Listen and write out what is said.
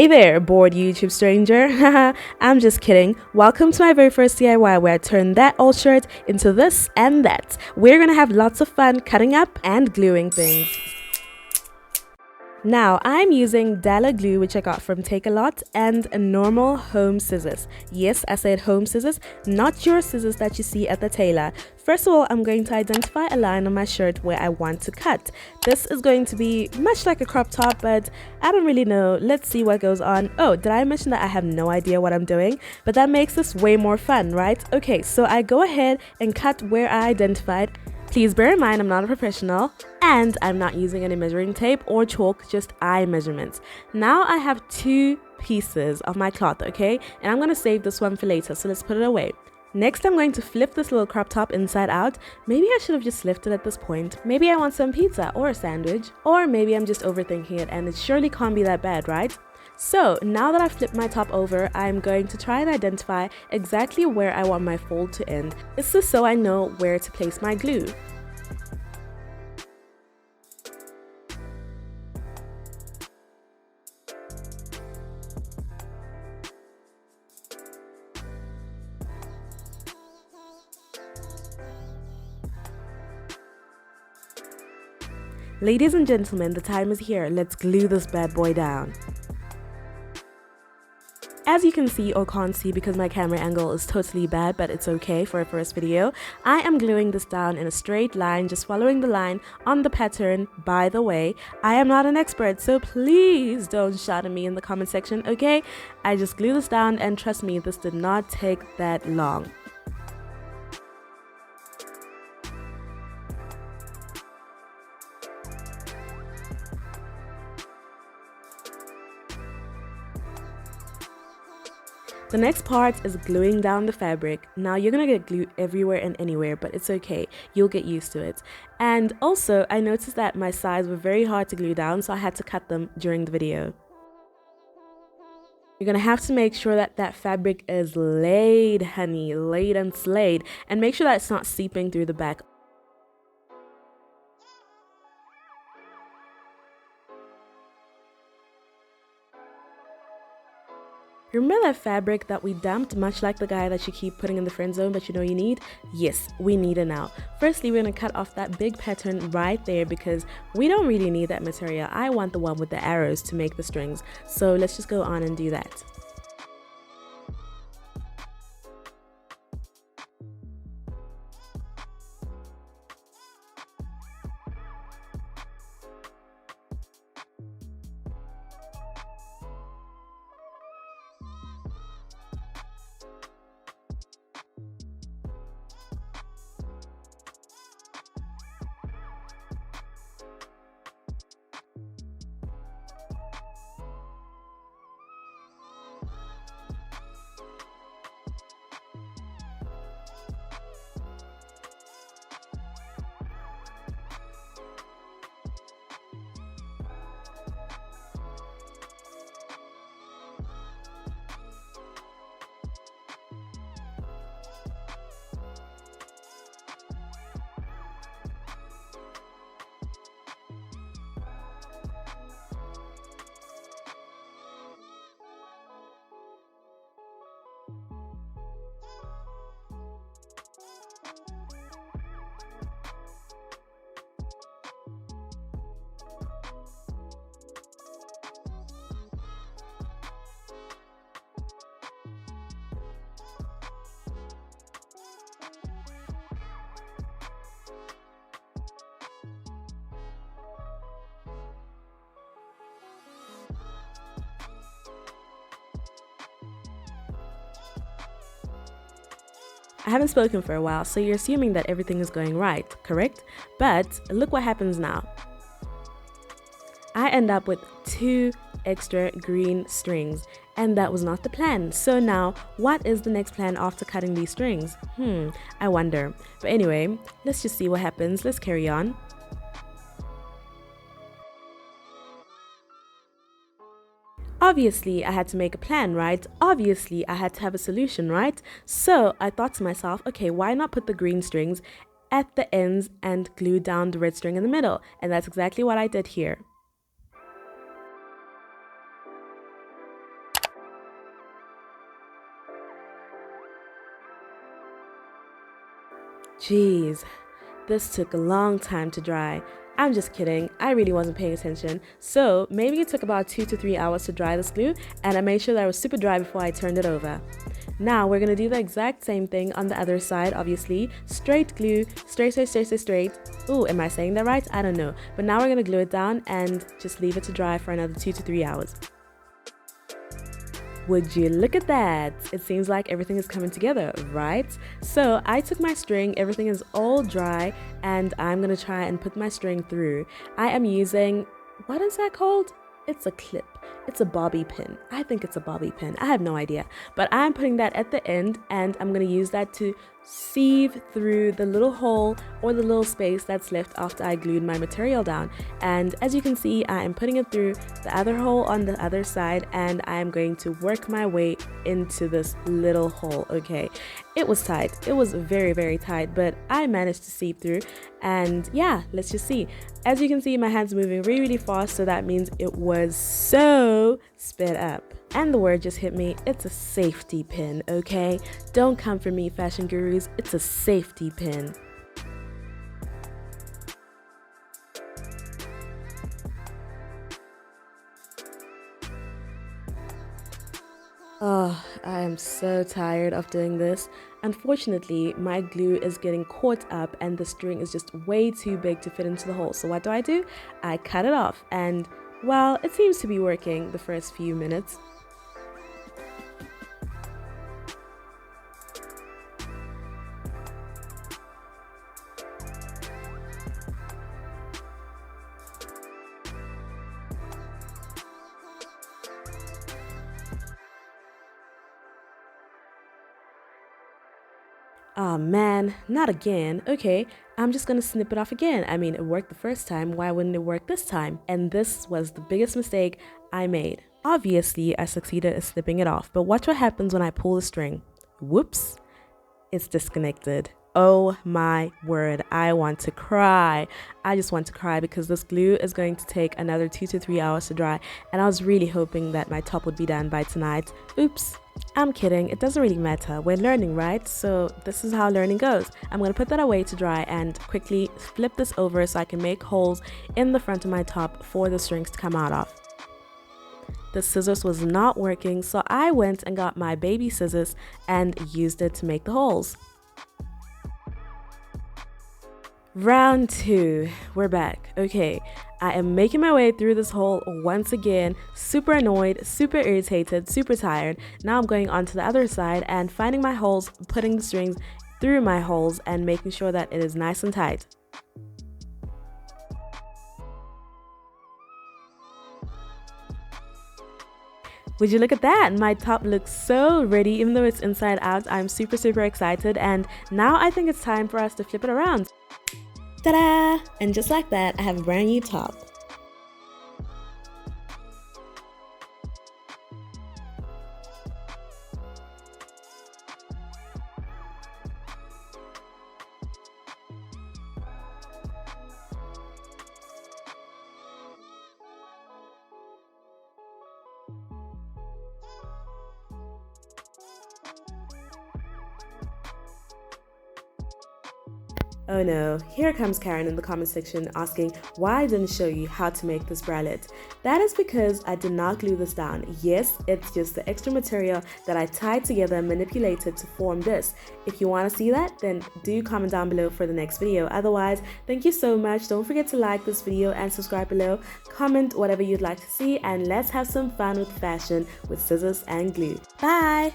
Hey there, bored YouTube stranger. I'm just kidding. Welcome to my very first DIY where I turned that old shirt into this and that. We're gonna have lots of fun cutting up and gluing things. Now, I'm using Della glue, which I got from Take A Lot, and a normal home scissors. Yes, I said home scissors, not your scissors that you see at the tailor. First of all, I'm going to identify a line on my shirt where I want to cut. This is going to be much like a crop top, but I don't really know. Let's see what goes on. Oh, did I mention that I have no idea what I'm doing? But that makes this way more fun, right? Okay, so I go ahead and cut where I identified. Please bear in mind I'm not a professional and I'm not using any measuring tape or chalk, just eye measurements. Now I have two pieces of my cloth, okay? And I'm going to save this one for later, so let's put it away. Next, I'm going to flip this little crop top inside out. Maybe I should have just lifted at this point. Maybe I want some pizza or a sandwich. Or maybe I'm just overthinking it and it surely can't be that bad, right? So now that I've flipped my top over, I'm going to try and identify exactly where I want my fold to end. This is so I know where to place my glue. Ladies and gentlemen, the time is here. Let's glue this bad boy down. As you can see or can't see because my camera angle is totally bad, but it's okay for a first video, I am gluing this down in a straight line, just following the line on the pattern. By the way, I am not an expert, so please don't shout at me in the comment section, okay? I just glue this down and trust me, this did not take that long. The next part is gluing down the fabric. Now you're gonna get glue everywhere and anywhere, but it's okay. You'll get used to it. And also, I noticed that my sides were very hard to glue down, so I had to cut them during the video. You're gonna have to make sure that that fabric is laid, honey, laid and slayed, and make sure that it's not seeping through the back. Remember that fabric that we dumped, much like the guy that you keep putting in the friend zone but you know you need? Yes, we need it now. Firstly, we're going to cut off that big pattern right there because we don't really need that material. I want the one with the arrows to make the strings. So let's just go on and do that. I haven't spoken for a while, so you're assuming that everything is going right, correct? But look what happens now. I end up with 2 extra green strings, and that was not the plan. So now, what is the next plan after cutting these strings? I wonder. But anyway, let's just see what happens. Let's carry on. Obviously, I had to make a plan, right? Obviously, I had to have a solution, right? So I thought to myself, okay, why not put the green strings at the ends and glue down the red string in the middle? And that's exactly what I did here. Jeez, this took a long time to dry. I'm just kidding, I really wasn't paying attention. So maybe it took about 2 to 3 hours to dry this glue, and I made sure that it was super dry before I turned it over. Now we're gonna do the exact same thing on the other side, obviously. Straight glue, straight. Ooh, am I saying that right? I don't know. But now we're gonna glue it down and just leave it to dry for another 2 to 3 hours. Would you look at that? It seems like everything is coming together, right? So I took my string, everything is all dry, and I'm gonna try and put my string through. I am using, what is that called? It's a clip. It's a bobby pin. I think it's a bobby pin. I have no idea. But I'm putting that at the end, and I'm going to use that to sieve through the little hole or the little space that's left after I glued my material down. And as you can see, I am putting it through the other hole on the other side, and I am going to work my way into this little hole. Okay, it was tight. It was very, very tight, but I managed to sieve through. And yeah, let's just see. As you can see, my hand's moving really, really fast, so that means it was so sped up. And the word just hit me, it's a safety pin, okay? Don't come for me, fashion gurus, it's a safety pin. Oh, I am so tired of doing this. Unfortunately, my glue is getting caught up and the string is just way too big to fit into the hole. So what do? I cut it off, and well, it seems to be working the first few minutes. Aw man, not again. Okay, I'm just gonna snip it off again. I mean, it worked the first time, why wouldn't it work this time? And this was the biggest mistake I made. Obviously, I succeeded in snipping it off, but watch what happens when I pull the string. Whoops, it's disconnected. Oh my word, I want to cry. I just want to cry because this glue is going to take another 2 to 3 hours to dry, and I was really hoping that my top would be done by tonight. Oops. I'm kidding, it doesn't really matter. We're learning, right? So this is how learning goes. I'm going to put that away to dry and quickly flip this over so I can make holes in the front of my top for the strings to come out of. The scissors was not working, so I went and got my baby scissors and used it to make the holes. Round 2, we're back. Okay, I am making my way through this hole once again, super annoyed, super irritated, super tired. Now I'm going on to the other side and finding my holes, putting the strings through my holes and making sure that it is nice and tight. Would you look at that? My top looks so ready, even though it's inside out. I'm super, super excited, and now I think it's time for us to flip it around. Ta-da! And just like that, I have a brand new top. Oh no, here comes Karen in the comment section asking why I didn't show you how to make this bralette. That is because I did not glue this down. Yes, it's just the extra material that I tied together and manipulated to form this. If you want to see that, then do comment down below for the next video. Otherwise, thank you so much. Don't forget to like this video and subscribe below. Comment whatever you'd like to see, and let's have some fun with fashion with scissors and glue. Bye!